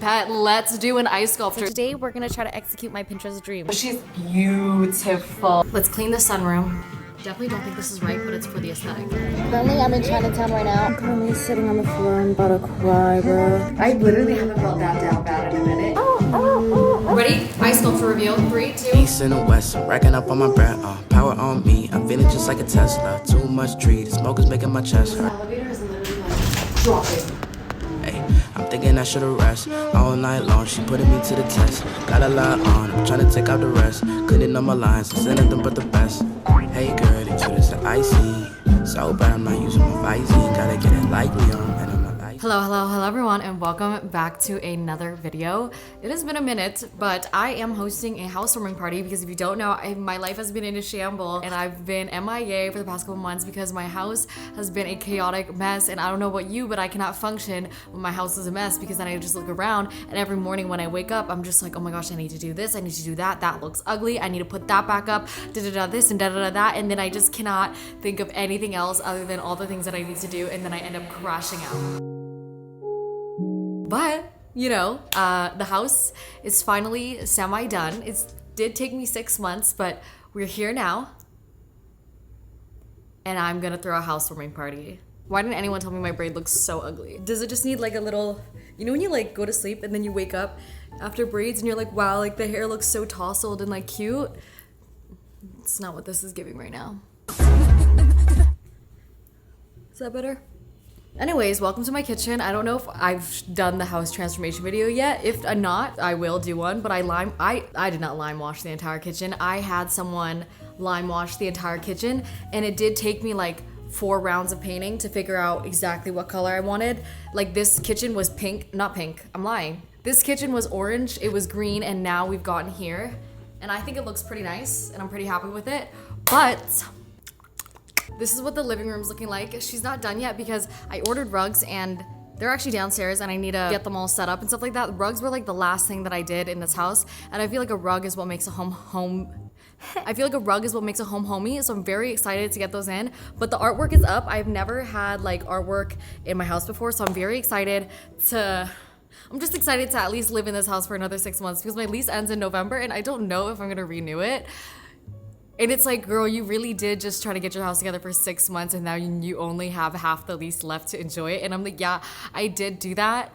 Bet, let's do an ice sculpture. So today we're gonna try to execute my Pinterest dream. She's beautiful. Let's clean the sunroom. Definitely don't think this is right, but it's for the aesthetic. Currently, I'm in Chinatown right now. I'm currently sitting on the floor and about to cry, bro. I literally haven't felt that down bad in a minute. Ready? Ice sculpture reveal. 3, 2. East and the west, racking up on my breath. Power on me, I'm feeling just like a Tesla. Too much tree, the smoke is making my chest hurt. The elevator is literally like dropping. Hey, I'm thinking I should've rest all night long. She putting me to the test. Got a lot on, I'm trying to take out the rest. Couldn't know my lines, it's anything but the best. Hey girl, you this the icy. So bad I'm not using my Visine. Gotta get it like Leon, and I'm not icy. Hello everyone, and welcome back to another video. It has been a minute, but I am hosting a housewarming party because if you don't know, my life has been in a shamble and I've been MIA for the past couple months because my house has been a chaotic mess, and I don't know about you, but I cannot function when my house is a mess because then I just look around and every morning when I wake up, I'm just like, oh my gosh, I need to do this, I need to do that, that looks ugly, I need to put that back up, da-da-da this and da-da-da that, and then I just cannot think of anything else other than all the things that I need to do, and then I end up crashing out. But, you know, the house is finally semi-done. It did take me 6 months, but we're here now. And I'm gonna throw a housewarming party. Why didn't anyone tell me my braid looks so ugly? Does it just need like a little, you know when you like go to sleep and then you wake up after braids and you're like, wow, like the hair looks so tousled and like cute? It's not what this is giving right now. Is that better? Anyways, welcome to my kitchen. I don't know if I've done the house transformation video yet. If not, I will do one, but I did not lime wash the entire kitchen. I had someone lime wash the entire kitchen, and it did take me like 4 rounds of painting to figure out exactly what color I wanted. Like this kitchen was pink, not pink, I'm lying. This kitchen was orange, it was green, and now we've gotten here. And I think it looks pretty nice, and I'm pretty happy with it. But this is what the living room's looking like. She's not done yet because I ordered rugs and they're actually downstairs and I need to get them all set up and stuff like that. Rugs were like the last thing that I did in this house, and I feel like a rug is what makes a I feel like a rug is what makes a home homey, so I'm very excited to get those in. But the artwork is up. I've never had like artwork in my house before, so I'm very excited to I'm just excited to at least live in this house for another 6 months because my lease ends in November and I don't know if I'm gonna renew it. And it's like, girl, you really did just try to get your house together for 6 months and now you only have half the lease left to enjoy it. And I'm like, yeah, I did do that.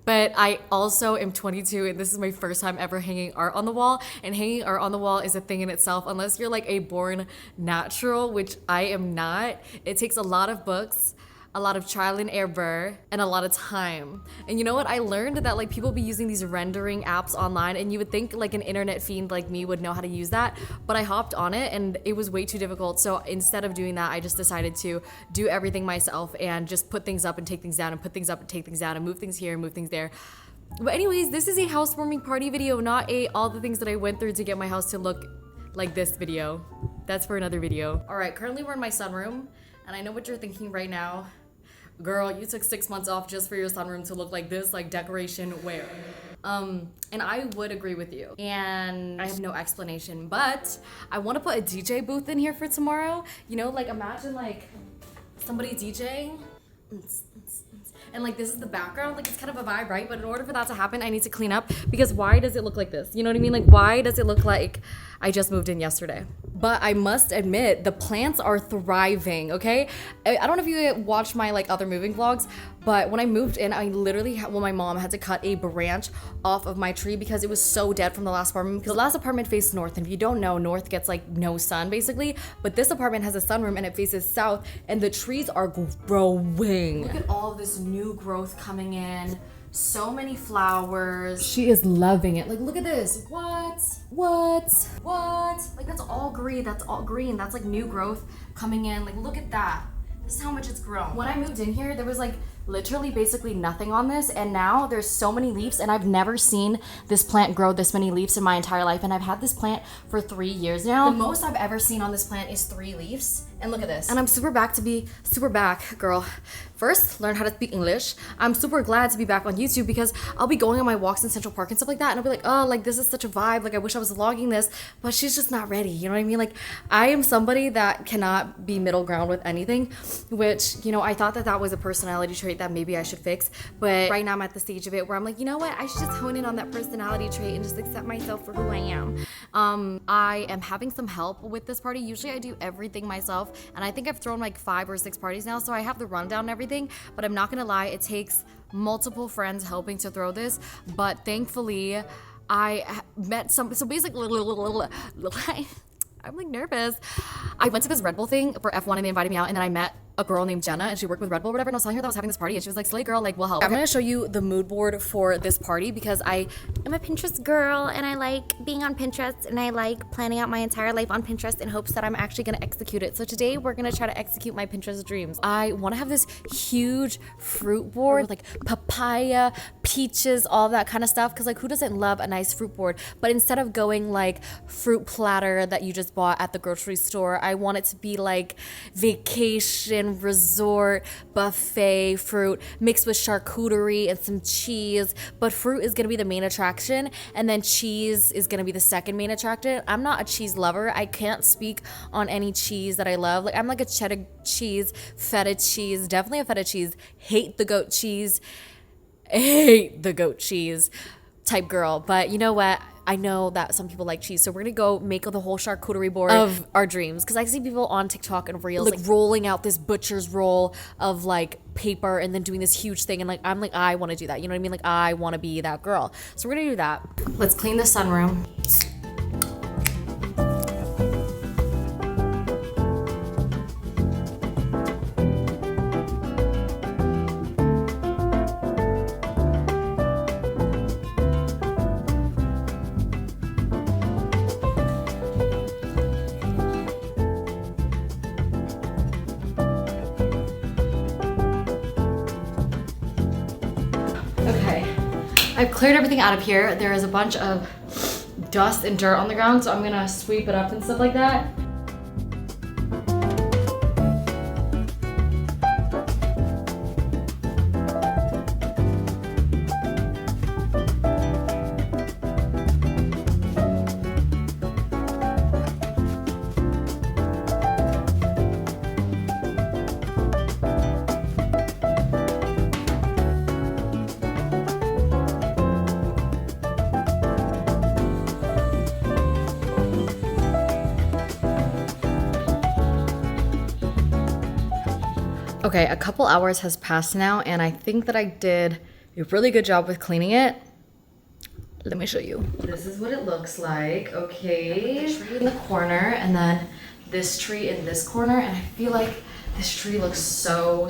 But I also am 22 and this is my first time ever hanging art on the wall. And hanging art on the wall is a thing in itself, unless you're like a born natural, which I am not. It takes a lot of books, a lot of trial and error, and a lot of time. And you know what? I learned that like people be using these rendering apps online, and you would think like an internet fiend like me would know how to use that, but I hopped on it and it was way too difficult. So instead of doing that, I just decided to do everything myself and just put things up and take things down and put things up and take things down and move things here and move things there. But anyways, this is a housewarming party video, not all the things that I went through to get my house to look like this video. That's for another video. All right, currently we're in my sunroom, and I know what you're thinking right now. Girl, you took 6 months off just for your sunroom to look like this, like decoration where? And I would agree with you. And I have no explanation, but I want to put a DJ booth in here for tomorrow. You know, like imagine like somebody DJing. And like this is the background, like it's kind of a vibe, right? But in order for that to happen, I need to clean up because why does it look like this? You know what I mean? Like why does it look like I just moved in yesterday? But I must admit, the plants are thriving, okay? I don't know if you watched my like other moving vlogs, but when I moved in, I literally my mom had to cut a branch off of my tree because it was so dead from the last apartment. Because the last apartment faced north, and if you don't know, north gets like no sun basically. But this apartment has a sunroom and it faces south, and the trees are growing. Look at all of this new growth coming in. So many flowers. She is loving it. Like, look at this. What? Like, that's all green. That's like new growth coming in. Like, look at that. This is how much it's grown. When I moved in here, there was like literally basically nothing on this, and now there's so many leaves, and I've never seen this plant grow this many leaves in my entire life, and I've had this plant for 3 years now. The most I've ever seen on this plant is 3 leaves, And look at this. And I'm super back to be super back, girl. First, learn how to speak English. I'm super glad to be back on YouTube because I'll be going on my walks in Central Park and stuff like that, and I'll be like, oh, like this is such a vibe. Like I wish I was vlogging this, but she's just not ready. You know what I mean? Like I am somebody that cannot be middle ground with anything, which, you know, I thought that that was a personality trait that maybe I should fix. But right now I'm at the stage of it where I'm like, you know what? I should just hone in on that personality trait and just accept myself for who I am. I am having some help with this party. Usually I do everything myself, and I think I've thrown like 5 or 6 parties now, so I have the rundown and everything. But I'm not gonna lie, it takes multiple friends helping to throw this. But thankfully, I met some. So basically, I'm like nervous. I went to this Red Bull thing for F1 and they invited me out, and then I met a girl named Jenne and she worked with Red Bull or whatever, and I was telling her that I was having this party and she was like, slay girl, like we'll help. I'm gonna show you the mood board for this party because I'm a Pinterest girl and I like being on Pinterest and I like planning out my entire life on Pinterest in hopes that I'm actually gonna execute it. So today we're gonna try to execute my Pinterest dreams. I wanna have this huge fruit board with like papaya, peaches, all that kind of stuff, because like who doesn't love a nice fruit board? But instead of going like fruit platter that you just bought at the grocery store, I want it to be like vacation resort buffet fruit mixed with charcuterie and some cheese, but fruit is gonna be the main attraction and then cheese is gonna be the second main attraction. I'm not a cheese lover. I can't speak on any cheese that I love. Like I'm like a cheddar cheese, feta cheese, definitely a feta cheese, hate the goat cheese type girl. But you know what? I know that some people like cheese, so we're gonna go make the whole charcuterie board of our dreams. Because I see people on TikTok and Reels like rolling out this butcher's roll of like paper and then doing this huge thing, and like I'm like, I want to do that. You know what I mean? Like I want to be that girl. So we're gonna do that. Let's clean the sunroom. I've cleared everything out of here. There is a bunch of dust and dirt on the ground, so I'm gonna sweep it up and stuff like that. Okay, a couple hours has passed now, and I think that I did a really good job with cleaning it. Let me show you. This is what it looks like. Okay, the tree in the corner, and then this tree in this corner, and I feel like this tree looks so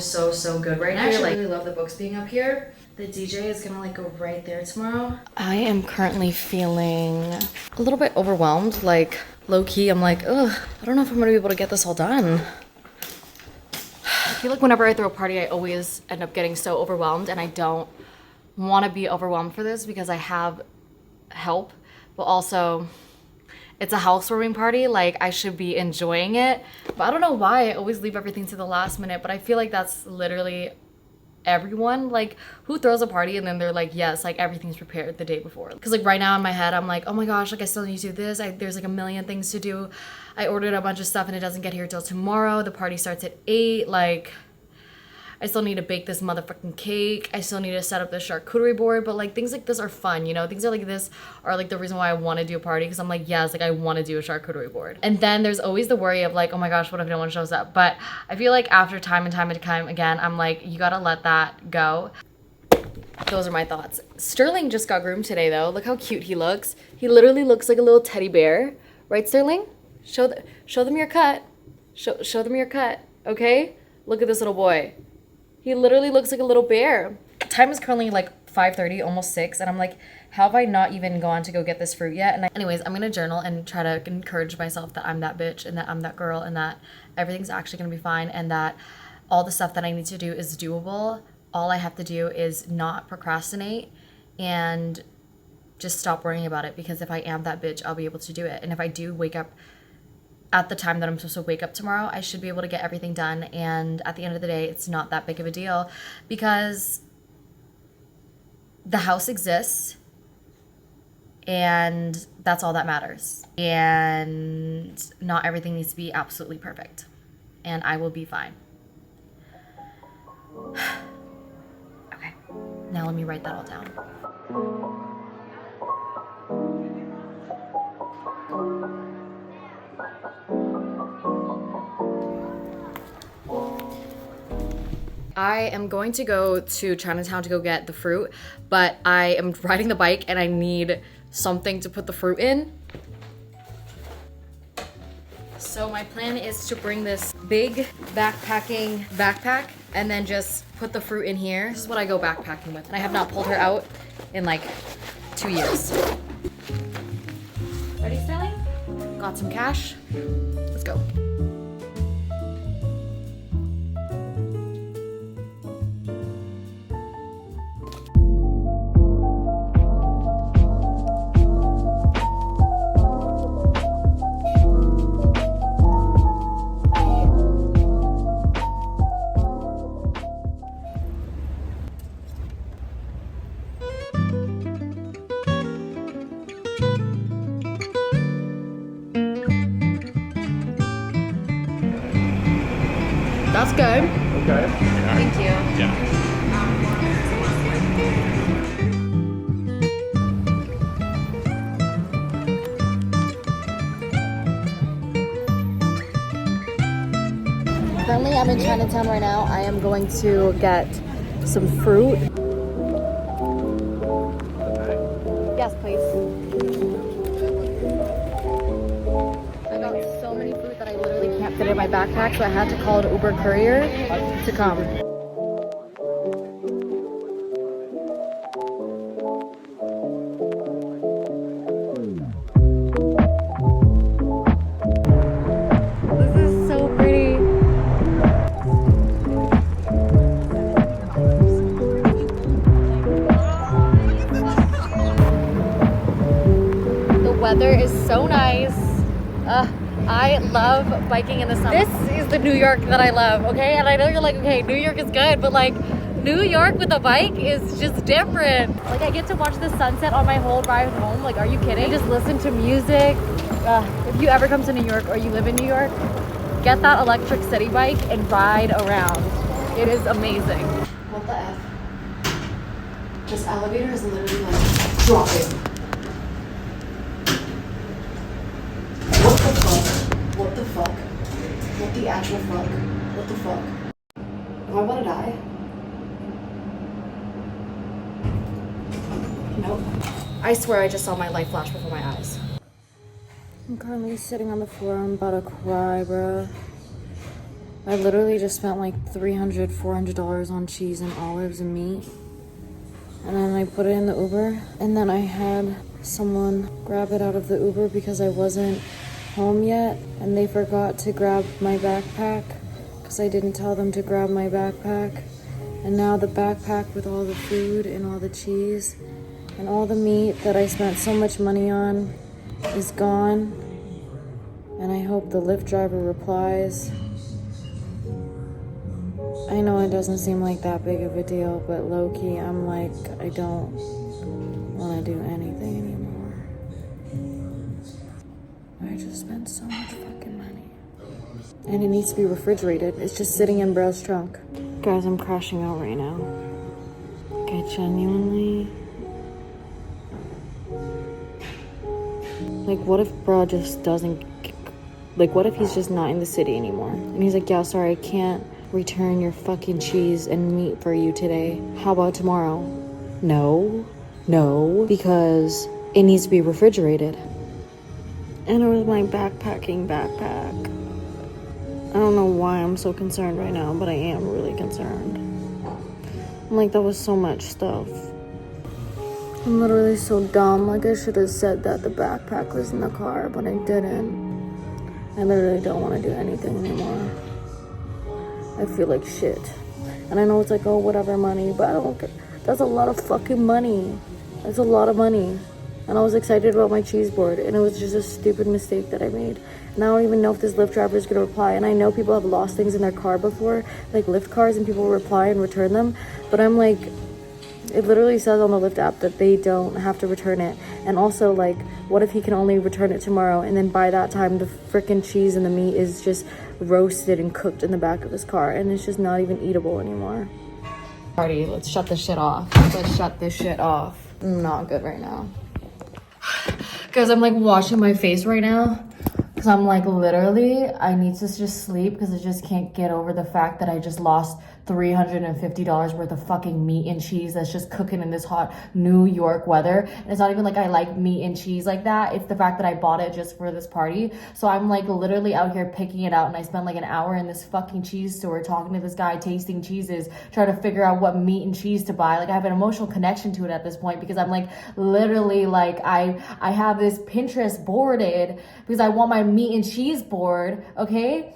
good right now. I actually really love the books being up here. The DJ is gonna like go right there tomorrow. I am currently feeling a little bit overwhelmed, like low key. I'm like, ugh, I don't know if I'm gonna be able to get this all done. I feel like whenever I throw a party, I always end up getting so overwhelmed, and I don't want to be overwhelmed for this because I have help, but also it's a housewarming party. Like I should be enjoying it, but I don't know why I always leave everything to the last minute. But I feel like that's literally everyone. Like who throws a party and then they're like, yes, like everything's prepared the day before. Because like right now in my head I'm like, oh my gosh, like I still need to do this. There's like a million things to do. I ordered a bunch of stuff and it doesn't get here till tomorrow. The party starts at 8. Like I still need to bake this motherfucking cake. I still need to set up the charcuterie board. But like things like this are fun, you know? Things are like this are like the reason why I want to do a party, because I'm like, yes, like I want to do a charcuterie board. And then there's always the worry of like, oh my gosh, what if no one shows up? But I feel like after time and time again, I'm like, you gotta let that go. Those are my thoughts. Sterling just got groomed today though. Look how cute he looks. He literally looks like a little teddy bear. Right, Sterling? Show them your cut. Show them your cut, okay? Look at this little boy. He literally looks like a little bear. Time is currently like 5:30, almost 6, and I'm like, how have I not even gone to go get this fruit yet? And anyways, I'm gonna journal and try to encourage myself that I'm that bitch and that I'm that girl and that everything's actually gonna be fine and that all the stuff that I need to do is doable. All I have to do is not procrastinate and just stop worrying about it, because if I am that bitch, I'll be able to do it. And if I do wake up at the time that I'm supposed to wake up tomorrow, I should be able to get everything done. And at the end of the day, it's not that big of a deal because the house exists and that's all that matters. And not everything needs to be absolutely perfect. And I will be fine. Okay, now let me write that all down. I am going to go to Chinatown to go get the fruit, but I am riding the bike and I need something to put the fruit in. So my plan is to bring this big backpacking backpack and then just put the fruit in here. This is what I go backpacking with, and I have not pulled her out in like 2 years. Ready, Sterling? Got some cash. Let's go. That's good. Okay. Thank you. Yeah. Currently, I'm in Chinatown right now. I am going to get some fruit. Yes, please. I got so many fruit that I literally can't fit in my backpack, so I had to call an Uber courier to come. This is so pretty. The weather is so nice. I love biking in the summer. This is the New York that I love, okay? And I know you're like, okay, New York is good, but like, New York with a bike is just different. Like, I get to watch the sunset on my whole ride home. Like, are you kidding? I just listen to music. If you ever come to New York or you live in New York, get that electric city bike and ride around. It is amazing. What the F? This elevator is literally like dropping. What the fuck? What the fuck? What the actual fuck? What the fuck? Am I about to die? Nope. I swear I just saw my life flash before my eyes. I'm currently sitting on the floor. I'm about to cry, bro. I literally just spent like $300, $400 on cheese and olives and meat. And then I put it in the Uber. And then I had someone grab it out of the Uber because I wasn't home yet. And they forgot to grab my backpack because I didn't tell them to grab my backpack. And now the backpack with all the food and all the cheese and all the meat that I spent so much money on is gone. And I hope the Lyft driver replies. I know it doesn't seem like that big of a deal, but low-key, I'm like, I don't want to do anything anymore. I just spent so much fucking money. And it needs to be refrigerated. It's just sitting in bro's trunk. Guys, I'm crashing out right now. Like, I genuinely... Like, what if bro just doesn't... Like, what if he's just not in the city anymore? And he's like, yeah, sorry, I can't return your fucking cheese and meat for you today. How about tomorrow? No, because it needs to be refrigerated. And it was my backpacking backpack. I don't know why I'm so concerned right now, but I am really concerned. I'm like, that was so much stuff. I'm literally so dumb. Like, I should have said that the backpack was in the car, but I didn't. I literally don't want to do anything anymore. I feel like shit. And I know it's like, oh, whatever money, but I don't care. That's a lot of fucking money. That's a lot of money. and I was excited about my cheese board, and it was just a stupid mistake that I made. And I don't even know if this Lyft driver is gonna reply. And I know people have lost things in their car before, like Lyft cars, and people reply and return them. But I'm like, it literally says on the Lyft app that they don't have to return it. And also, like, what if he can only return it tomorrow, and then by that time the freaking cheese and the meat is just roasted and cooked in the back of his car, and it's just not even eatable anymore. Party, let's shut this shit off. Let's shut this shit off. I'm not good right now. Guys, I'm like washing my face right now. Because I'm like, literally, I need to just sleep because I just can't get over the fact that I just lost $350 worth of fucking meat and cheese that's just cooking in this hot New York weather. And it's not even like I like meat and cheese like that. It's the fact that I bought it just for this party. So I'm like literally out here picking it out, and I spent like an hour in this fucking cheese store talking to this guy, tasting cheeses, trying to figure out what meat and cheese to buy. Like, I have an emotional connection to it at this point because I'm like literally like I have this Pinterest boarded because I want my meat and cheese board, okay?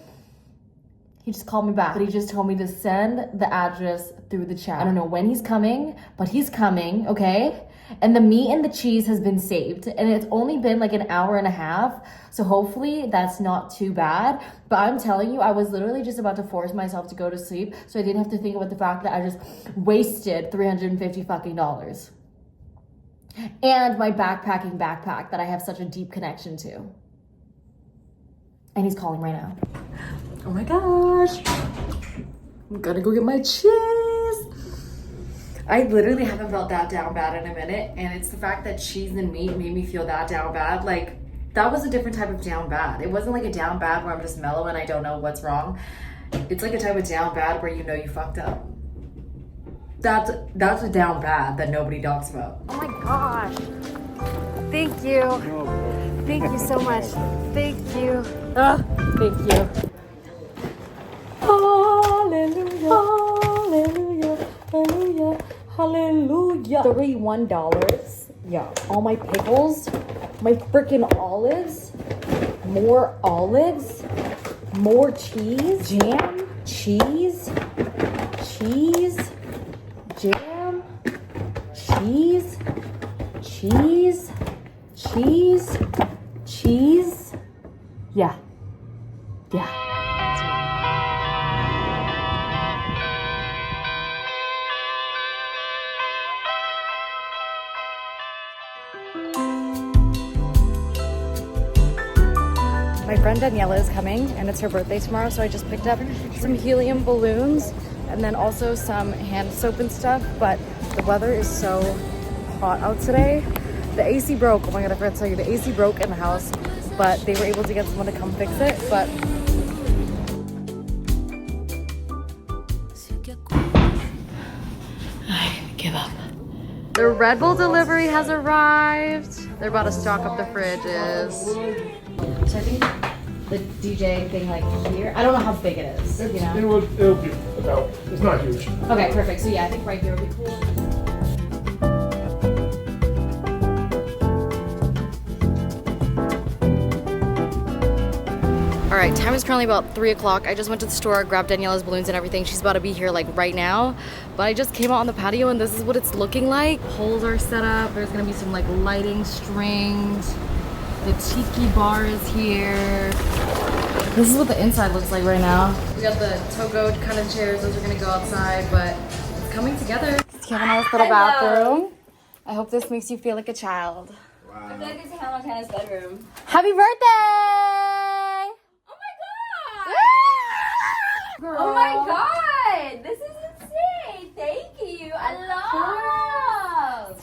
He just called me back, but he just told me to send the address through the chat. I don't know when he's coming, but he's coming, okay? And the meat and the cheese has been saved, and it's only been like an hour and a half, so hopefully that's not too bad. But I'm telling you, I was literally just about to force myself to go to sleep, so I didn't have to think about the fact that I just wasted $350 fucking dollars. And my backpack that I have such a deep connection to. And he's calling right now. Oh my gosh. I'm gonna go get my cheese. I literally haven't felt that down bad in a minute. And it's the fact that cheese and meat made me feel that down bad. Like, that was a different type of down bad. It wasn't like a down bad where I'm just mellow and I don't know what's wrong. It's like a type of down bad where you know you fucked up. That's a down bad that nobody talks about. Oh my gosh. Thank you. Thank you so much. Thank you. Thank you. Hallelujah. Hallelujah. Hallelujah. Hallelujah. $31. Yeah. All my pickles, my freaking olives, more olives, more cheese, jam, cheese, jam, cheese, cheese. Yeah. My friend Daniela is coming, and it's her birthday tomorrow, so I just picked up some helium balloons and then also some hand soap and stuff. But the weather is so hot out today. The AC broke. Oh my god, I forgot to tell you, the AC broke in the house, but they were able to get someone to come fix it. But I give up. The Red Bull delivery has arrived. They're about to stock up the fridges. So I think the DJ thing, like here, I don't know how big it is. You know? It'll be about, it's not huge. Okay, perfect. So yeah, I think right here would be cool. All right, time is currently about 3 o'clock. I just went to the store, grabbed Daniela's balloons and everything. She's about to be here like right now. But I just came out on the patio and this is what it's looking like. Poles are set up. There's gonna be some like lighting strings. The tiki bar is here. This is what the inside looks like right now. We got the Togo kind of chairs. Those are gonna go outside, but it's coming together. You have a nice little bathroom. I hope this makes you feel like a child. Wow. I feel like this is Hannah Montana's bedroom. Happy birthday! Girl. Oh my god! This is insane! Thank you! I love!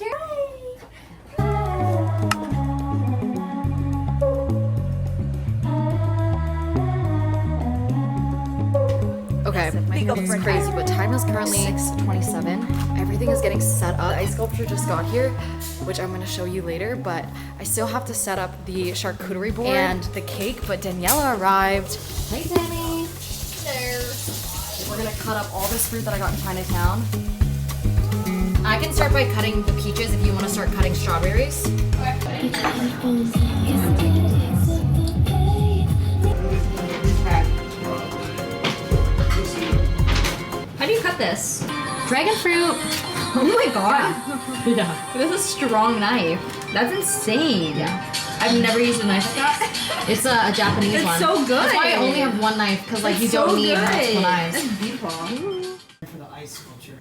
Okay, my family's crazy, but time is currently 6:27. Everything is getting set up. The ice sculpture just got here, which I'm gonna show you later, but I still have to set up the charcuterie board and the cake, but Daniela arrived. Hey, Danny. There. We're gonna cut up all this fruit that I got in Chinatown. I can start by cutting the peaches if you want to start cutting strawberries. Okay. How do you cut this? Dragon fruit. Oh my god. Yeah. This is a strong knife. That's insane. Yeah. I've never used a knife like that. It's a Japanese It's one. so good. That's why I only have one knife because like you It's don't so need good. multiple knives. That's beautiful. For the ice sculpture.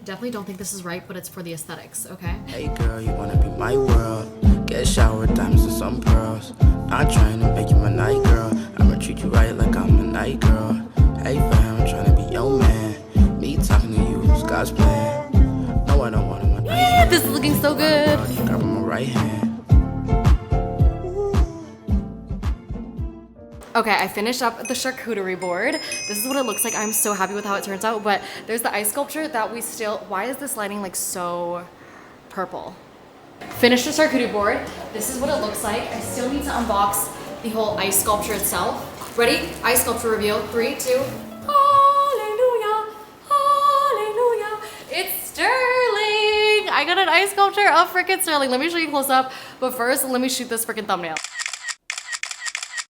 Definitely don't think this is right, but it's for the aesthetics. Okay. Hey girl, you wanna be my world? Get a shower, diamonds and some pearls. I'm trying to make you my night girl. I'ma treat you right like I'm a night girl. Hey fam, I'm trying to be your man. Me talking to you is God's plan. No, I don't want him. Yeah, this is looking so good. Grab my right hand. Okay, I finished up the charcuterie board. This is what it looks like. I'm so happy with how it turns out, but there's the ice sculpture that we still, why is this lighting like so purple? Finished the charcuterie board. This is what it looks like. I still need to unbox the whole ice sculpture itself. Ready? Ice sculpture reveal. 3, 2. Hallelujah, hallelujah. It's Sterling. I got an ice sculpture of freaking Sterling. Let me show you close up, but first let me shoot this freaking thumbnail.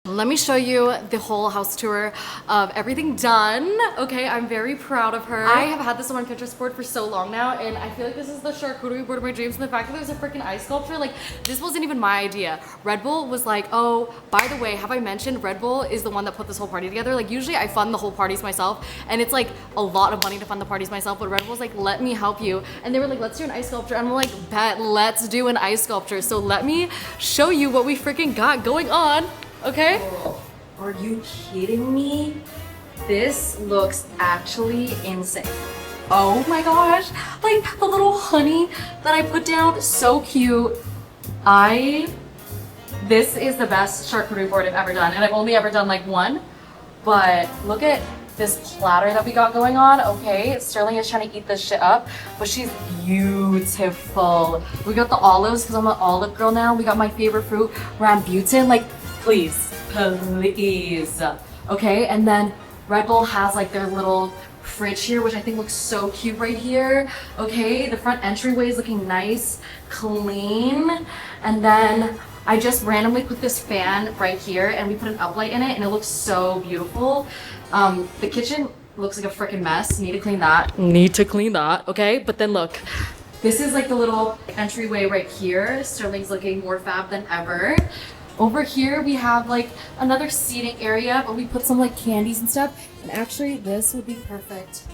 Let me show you the whole house tour of everything done. Okay, I'm very proud of her. I have had this on my Pinterest board for so long now, and I feel like this is the charcuterie board of my dreams. And the fact that there's a freaking ice sculpture, like, this wasn't even my idea. Red Bull was like, oh, by the way, have I mentioned Red Bull is the one that put this whole party together? Like, usually I fund the whole parties myself, and it's like a lot of money to fund the parties myself, but Red Bull's like, let me help you. And they were like, let's do an ice sculpture. And I'm like, bet, let's do an ice sculpture. So let me show you what we freaking got going on. Okay? Are you kidding me? This looks actually insane. Oh my gosh. Like the little honey that I put down, so cute. This is the best charcuterie board I've ever done. And I've only ever done like one. But look at this platter that we got going on. Okay, Sterling is trying to eat this shit up, but she's beautiful. We got the olives because I'm an olive girl now. We got my favorite fruit, rambutan. Like, please. Okay, and then Red Bull has like their little fridge here, which I think looks so cute right here. Okay, the front entryway is looking nice, clean. And then I just randomly put this fan right here and we put an uplight in it and it looks so beautiful. The kitchen looks like a freaking mess. Need to clean that. Okay, but then look. This is like the little entryway right here. Sterling's looking more fab than ever. Over here we have like another seating area, but we put some like candies and stuff. And actually this would be perfect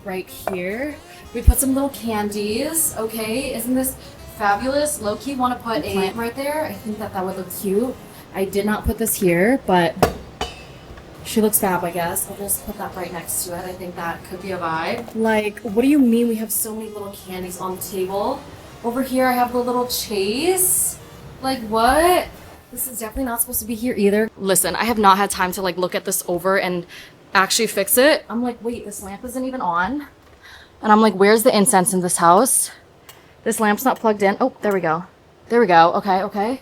right here. We put some little candies. Okay, isn't this fabulous? Low-key want to put a plant right there. I think that would look cute. I did not put this here, but she looks fab, I guess. I'll just put that right next to it. I think that could be a vibe. Like, what do you mean we have so many little candies on the table? Over here I have the little chase. Like, what? This is definitely not supposed to be here either. Listen, I have not had time to like look at this over and actually fix it. I'm like, wait, this lamp isn't even on. And I'm like, where's the incense in this house? This lamp's not plugged in. Oh, there we go. There we go. Okay, okay.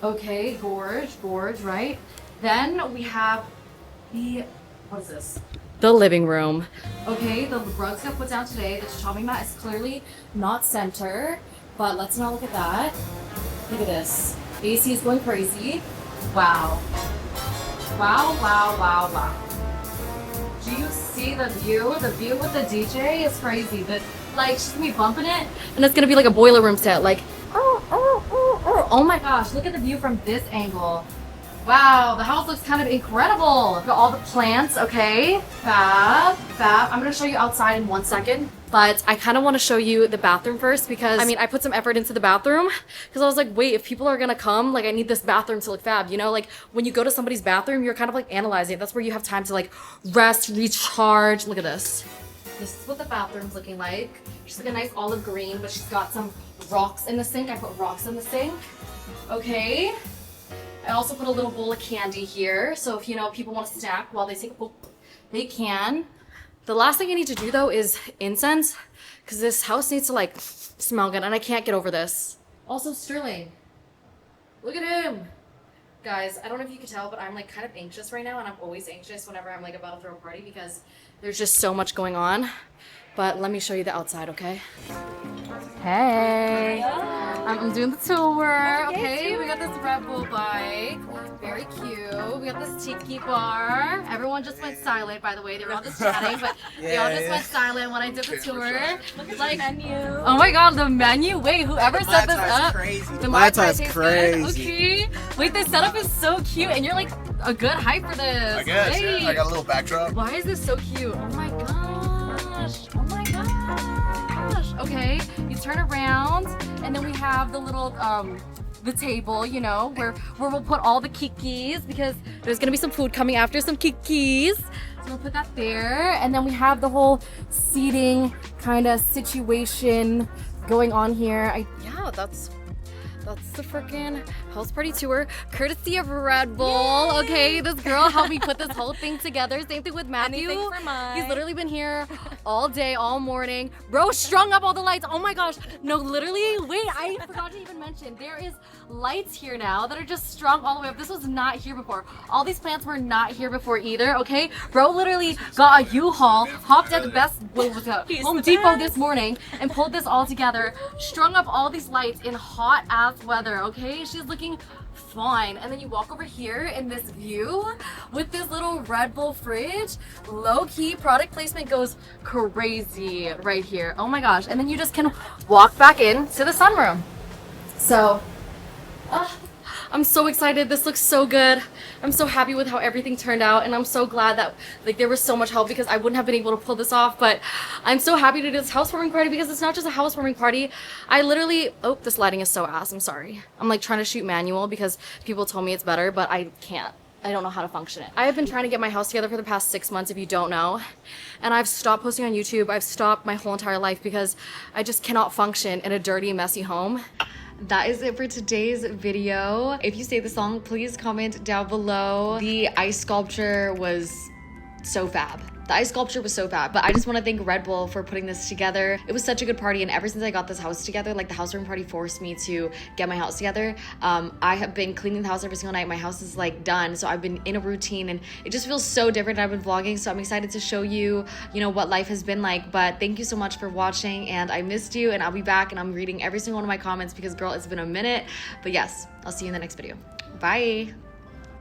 Okay, gorge, right? Then we have the, what is this? The living room. Okay, the rugs got put down today. The tatami mat is clearly not center, but let's not look at that. Look at this. AC is going crazy. Wow. Wow. Do you see the view? The view with the DJ is crazy. Like, she's gonna be bumping it, and it's gonna be like a boiler room set. Like, oh my gosh, look at the view from this angle. Wow, the house looks kind of incredible. Look at all the plants, okay? Fab. I'm gonna show you outside in 1 second, but I kind of want to show you the bathroom first because, I mean, I put some effort into the bathroom because I was like, wait, if people are gonna come, like, I need this bathroom to look fab, you know? Like, when you go to somebody's bathroom, you're kind of like analyzing it. That's where you have time to like rest, recharge. Look at this. This is what the bathroom's looking like. She's like a nice olive green, but she's got some rocks in the sink. I put rocks in the sink, okay? I also put a little bowl of candy here, so if, you know, people want to snack while they take a bowl, they can. The last thing I need to do, though, is incense, because this house needs to, like, smell good, and I can't get over this. Also, Sterling. Look at him. Guys, I don't know if you can tell, but I'm, like, kind of anxious right now, and I'm always anxious whenever I'm, like, about to throw a party, because there's just so much going on. But let me show you the outside, okay? Hey! I'm doing the tour, okay? We got this Red Bull bike. Very really cute. We got this tiki bar. Everyone just went silent, by the way. They were all just chatting, but they all just went silent when I did the tour. Look at the menu. Oh my god, the menu. Wait, whoever set this up. The Mai Tai is tastes crazy. good. Okay. Wait, this setup is so cute, and you're like a good height for this. I guess. Wait. Yeah, I got a little backdrop. Why is this so cute? Oh my gosh. Oh my gosh. Okay, you turn around, and then we have the little the table, you know, where we'll put all the kikis, because there's gonna be some food coming after, some kikis. So we'll put that there, and then we have the whole seating kind of situation going on here. Yeah, that's the freaking house party tour, courtesy of Red Bull. Yay! Okay, this girl helped me put this whole thing together. Same thing with Matthew. Anything for mine. He's literally been here all day, all morning. Bro strung up all the lights. Oh my gosh. No, literally, wait, I forgot to even mention. There is lights here now that are just strung all the way up. This was not here before. All these plants were not here before either, okay? Bro literally got a U-Haul, hopped at the Home Depot this morning, and pulled this all together, strung up all these lights in hot ass weather, okay? She's looking fine. And then you walk over here in this view with this little Red Bull fridge. Low-key product placement goes crazy right here. Oh my gosh. And then you just can walk back in to the sunroom. So I'm so excited. This looks so good. I'm so happy with how everything turned out, and I'm so glad that like there was so much help, because I wouldn't have been able to pull this off. But I'm so happy to do this housewarming party, because it's not just a housewarming party. I literally, oh, this lighting is so ass. I'm sorry. I'm like trying to shoot manual because people told me it's better, but I can't. I don't know how to function it. I have been trying to get my house together for the past 6 months, if you don't know. And I've stopped posting on YouTube. I've stopped my whole entire life because I just cannot function in a dirty, messy home. That is it for today's video. If you say the song, please comment down below. The ice sculpture was so fab. The ice sculpture was so fab. But I just want to thank Red Bull for putting this together. It was such a good party, and ever since I got this house together, like the housewarming party forced me to get my house together. I have been cleaning the house every single night. My house is like done, so I've been in a routine, and it just feels so different. I've been vlogging, so I'm excited to show you, you know, what life has been like. But thank you so much for watching, and I missed you, and I'll be back, and I'm reading every single one of my comments because, girl, it's been a minute. But yes, I'll see you in the next video. Bye.